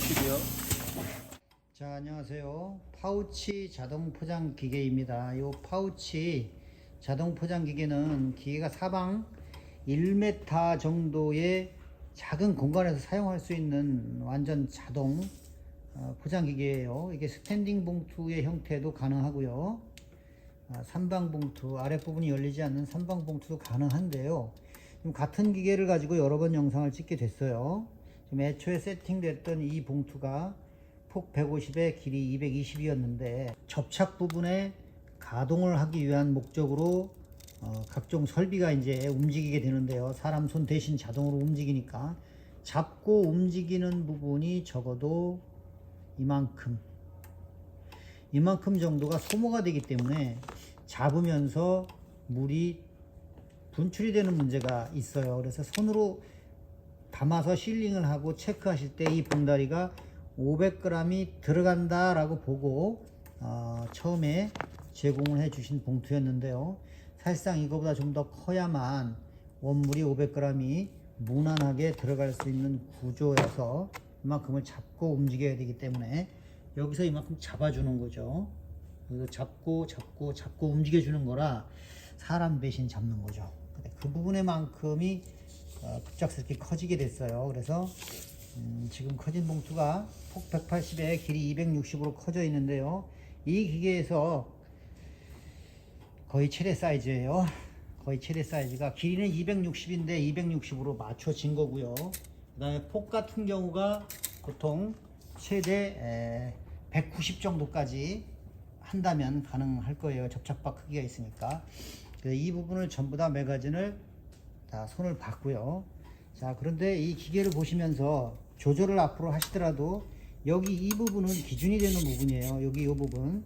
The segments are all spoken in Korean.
보시고요. 자, 안녕하세요. 파우치 자동 포장 기계입니다. 이 파우치 자동 포장 기계는 기계가 사방 1m 정도의 작은 공간에서 사용할 수 있는 완전 자동 포장 기계예요. 이게 스탠딩 봉투의 형태도 가능하고요. 삼방 봉투, 아랫부분이 열리지 않는 삼방 봉투도 가능한데요. 같은 기계를 가지고 여러 번 영상을 찍게 됐어요. 지금 애초에 세팅됐던 이 봉투가 폭 150에 길이 220이었는데 접착 부분에 가동을 하기 위한 목적으로 각종 설비가 이제 움직이게 되는데요. 사람 손 대신 자동으로 움직이니까 잡고 움직이는 부분이 적어도 이만큼 정도가 소모가 되기 때문에 잡으면서 물이 분출이 되는 문제가 있어요. 그래서 손으로 담아서 실링을 하고 체크하실 때 이 봉다리가 500g이 들어간다 라고 보고 처음에 제공을 해 주신 봉투였는데요. 사실상 이거보다 좀 더 커야만 원물이 500g이 무난하게 들어갈 수 있는 구조여서 이만큼을 잡고 움직여야 되기 때문에 여기서 이만큼 잡아주는 거죠. 그래서 잡고 움직여 주는 거라 사람 대신 잡는 거죠. 그 부분에만큼이 급작스럽게 커지게 됐어요. 그래서 지금 커진 봉투가 폭 180에 길이 260으로 커져 있는데요. 이 기계에서 거의 최대 사이즈예요. 거의 최대 사이즈가 길이는 260인데 260으로 맞춰진 거고요. 그 다음에 폭 같은 경우가 보통 최대 190 정도까지 한다면 가능할 거예요. 접착바 크기가 있으니까. 이 부분을 전부 다 매거진을 다 손을 봤고요. 자, 그런데 이 기계를 보시면서 조절을 앞으로 하시더라도 여기 이 부분은 기준이 되는 부분이에요. 여기 이 부분,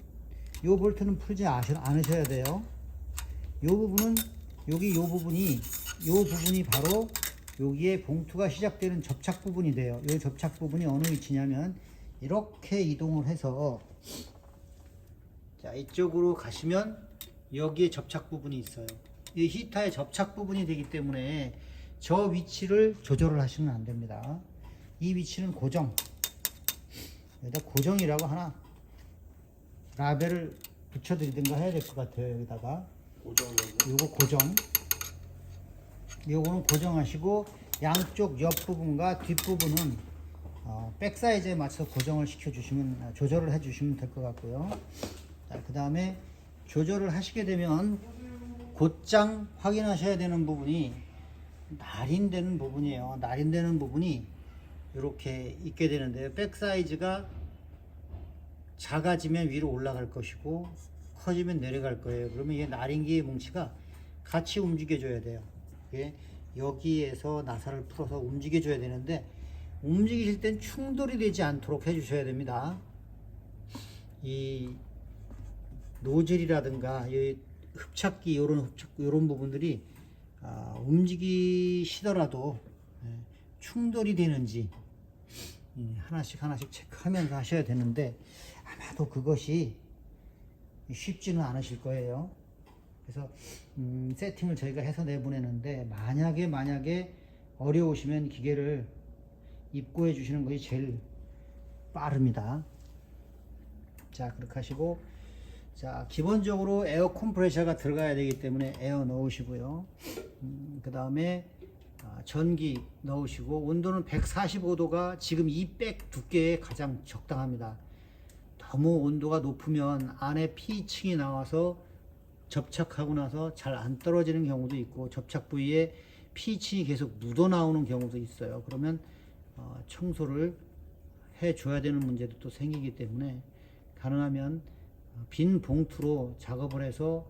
이 볼트는 풀지 않으셔야 돼요. 이 부분은 여기 이 부분이 바로 여기에 봉투가 시작되는 접착 부분이 돼요. 이 접착 부분이 어느 위치냐면 이렇게 이동을 해서 자, 이쪽으로 가시면 여기에 접착 부분이 있어요. 이 히터의 접착 부분이 되기 때문에 저 위치를 조절을 하시면 안 됩니다. 이 위치는 고정. 여기다 고정이라고 하나 라벨을 붙여드리든가 해야 될 것 같아요. 여기다가 요거 고정. 요거는 고정하시고 양쪽 옆 부분과 뒷 부분은 백 사이즈에 맞춰서 고정을 시켜주시면 조절을 해주시면 될 것 같고요. 그 다음에 조절을 하시게 되면 곧장 확인하셔야 되는 부분이 날인되는 부분이에요. 날인되는 부분이 이렇게 있게 되는데요. 백 사이즈가 작아지면 위로 올라갈 것이고 커지면 내려갈 거예요. 그러면 이게 날인기의 뭉치가 같이 움직여줘야 돼요. 여기에서 나사를 풀어서 움직여줘야 되는데 움직이실 땐 충돌이 되지 않도록 해주셔야 됩니다. 이 노즐이라든가 이 흡착기 이런 부분들이 움직이시더라도 충돌이 되는지 하나씩 체크하면서 하셔야 되는데 아마도 그것이 쉽지는 않으실 거예요. 그래서 세팅을 저희가 해서 내보내는데 만약에 어려우시면 기계를 입고해 주시는 것이 제일 빠릅니다. 자, 그렇게 하시고 자, 기본적으로 에어 컴프레셔가 들어가야 되기 때문에 에어 넣으시고요. 그 다음에 전기 넣으시고 온도는 145도가 지금 이 백 두께에 가장 적당합니다. 너무 온도가 높으면 안에 피층이 나와서 접착하고 나서 잘 안 떨어지는 경우도 있고 접착 부위에 피층이 계속 묻어 나오는 경우도 있어요. 그러면 청소를 해 줘야 되는 문제도 또 생기기 때문에 가능하면 빈 봉투로 작업을 해서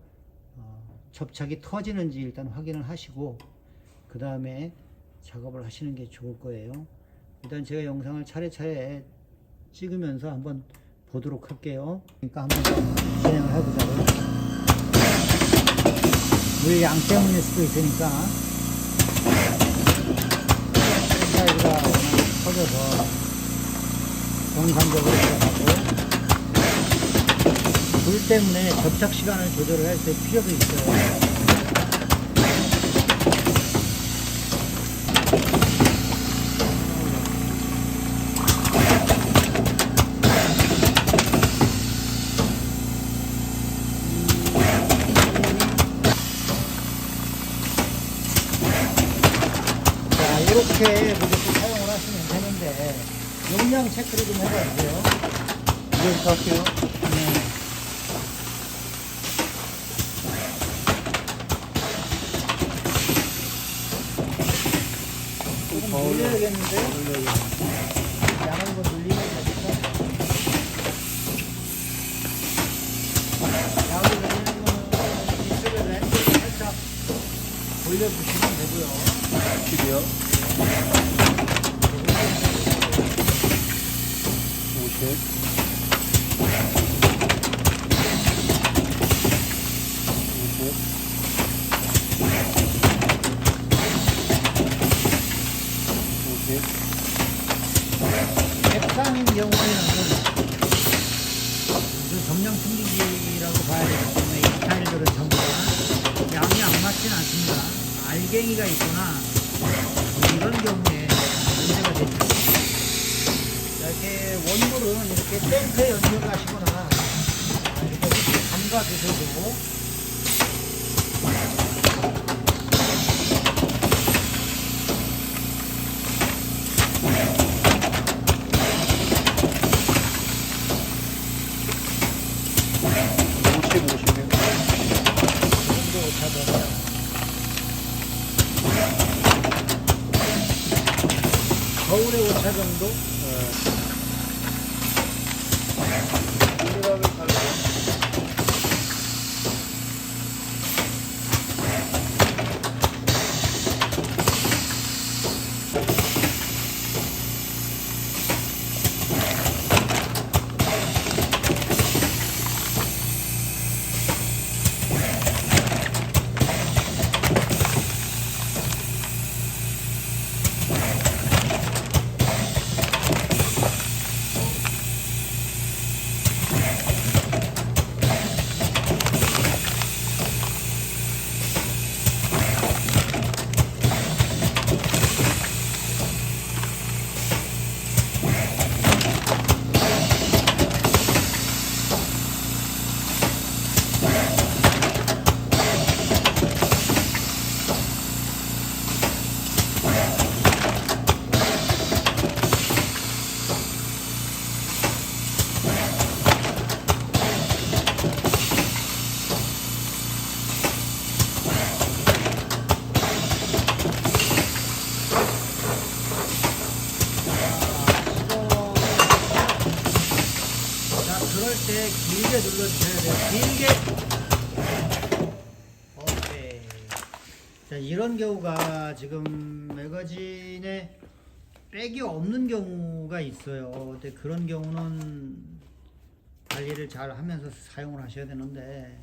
접착이 터지는지 일단 확인을 하시고 그 다음에 작업을 하시는 게 좋을 거예요. 일단 제가 영상을 차례차례 찍으면서 한번 보도록 할게요. 그러니까 한번 진행을 해보자고요. 물 양 때문일 수도 있으니까 사이즈가 커져서 정상적으로 들어가고 불 때문에 접착 시간을 조절을 할 때 필요도 있어요. 이렇게 무조건 사용을 하시면 되는데 용량 체크를 좀 해봐 주세요. 이제부터 할게요. 네. 조금 눌려야겠는데? 양을 뭐 눌리면 되겠다. 양을 눌리는 거는 이쪽에 렌즈를 살짝 돌려주시면 되고요. 10이요. 50. 100상인 경우에는 그 정량 충기기라고 봐야 되기 때문에 이 스타일들은 전부 다 양이 안 맞진 않습니다. 알갱이가 있거나 이런 경우에 문제가 되죠. 이렇게 원물은 이렇게 탱크에 연결하시거나 이렇게 담가 두셔도 겨울에 오차 정도? 그럴 때 길게 눌러주셔야 돼요. 길게. 오케이. 자, 이런 경우가 지금 매거진에 백이 없는 경우가 있어요. 근데 그런 경우는 관리를 잘 하면서 사용을 하셔야 되는데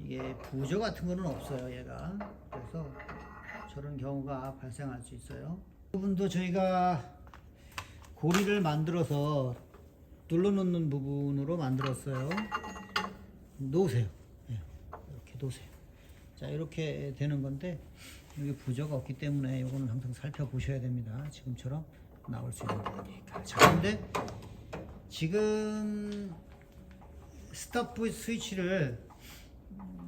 이게 부저 같은 거는 없어요, 얘가. 그래서 저런 경우가 발생할 수 있어요. 이 부분도 저희가 고리를 만들어서 눌러놓는 부분으로 만들었어요. 놓으세요. 네, 이렇게 놓으세요. 자, 이렇게 되는 건데 여기 부저가 없기 때문에 이거는 항상 살펴보셔야 됩니다. 지금처럼 나올 수 있는 거니까. 자, 근데 지금 스톱 스위치를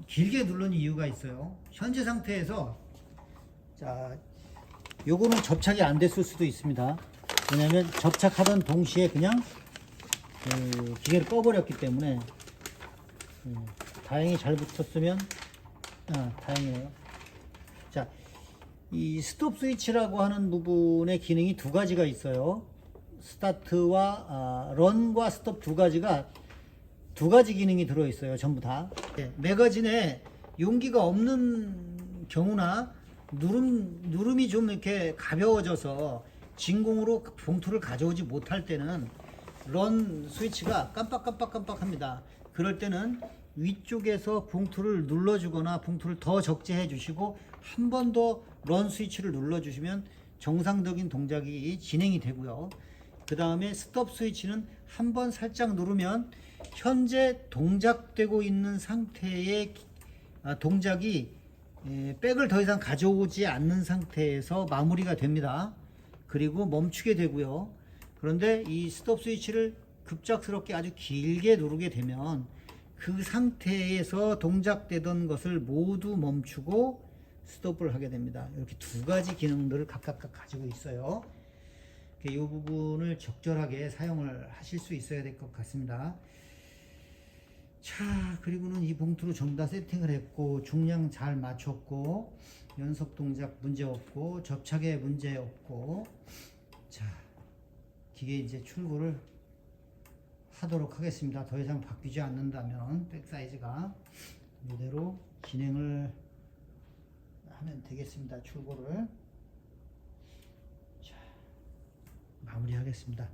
길게 누른 이유가 있어요. 현재 상태에서 자, 요거는 접착이 안 됐을 수도 있습니다. 왜냐면 접착하던 동시에 그냥 기계를 꺼버렸기 때문에 다행히 잘 붙었으면 다행이에요. 자, 이 스톱 스위치라고 하는 부분의 기능이 두 가지가 있어요. 스타트와 런과 스톱 두 가지가 두 가지 기능이 들어 있어요. 전부 다. 네, 매거진에 용기가 없는 경우나 누름이 좀 이렇게 가벼워져서 진공으로 봉투를 가져오지 못할 때는 런 스위치가 깜빡깜빡깜빡합니다. 그럴 때는 위쪽에서 봉투를 눌러주거나 봉투를 더 적재해 주시고 한 번 더 런 스위치를 눌러주시면 정상적인 동작이 진행이 되고요. 그 다음에 스톱 스위치는 한 번 살짝 누르면 현재 동작되고 있는 상태의 동작이 백을 더 이상 가져오지 않는 상태에서 마무리가 됩니다. 그리고 멈추게 되고요. 그런데 이 스톱 스위치를 급작스럽게 아주 길게 누르게 되면 그 상태에서 동작되던 것을 모두 멈추고 스톱을 하게 됩니다. 이렇게 두 가지 기능들을 각각 가지고 있어요. 이 부분을 적절하게 사용을 하실 수 있어야 될 것 같습니다. 자, 그리고는 이 봉투로 전부 다 세팅을 했고 중량 잘 맞췄고 연속 동작 문제 없고 접착에 문제 없고, 자, 기계 이제 출고를 하도록 하겠습니다. 더 이상 바뀌지 않는다면 백 사이즈가 이대로 진행을 하면 되겠습니다. 출고를 자, 마무리하겠습니다.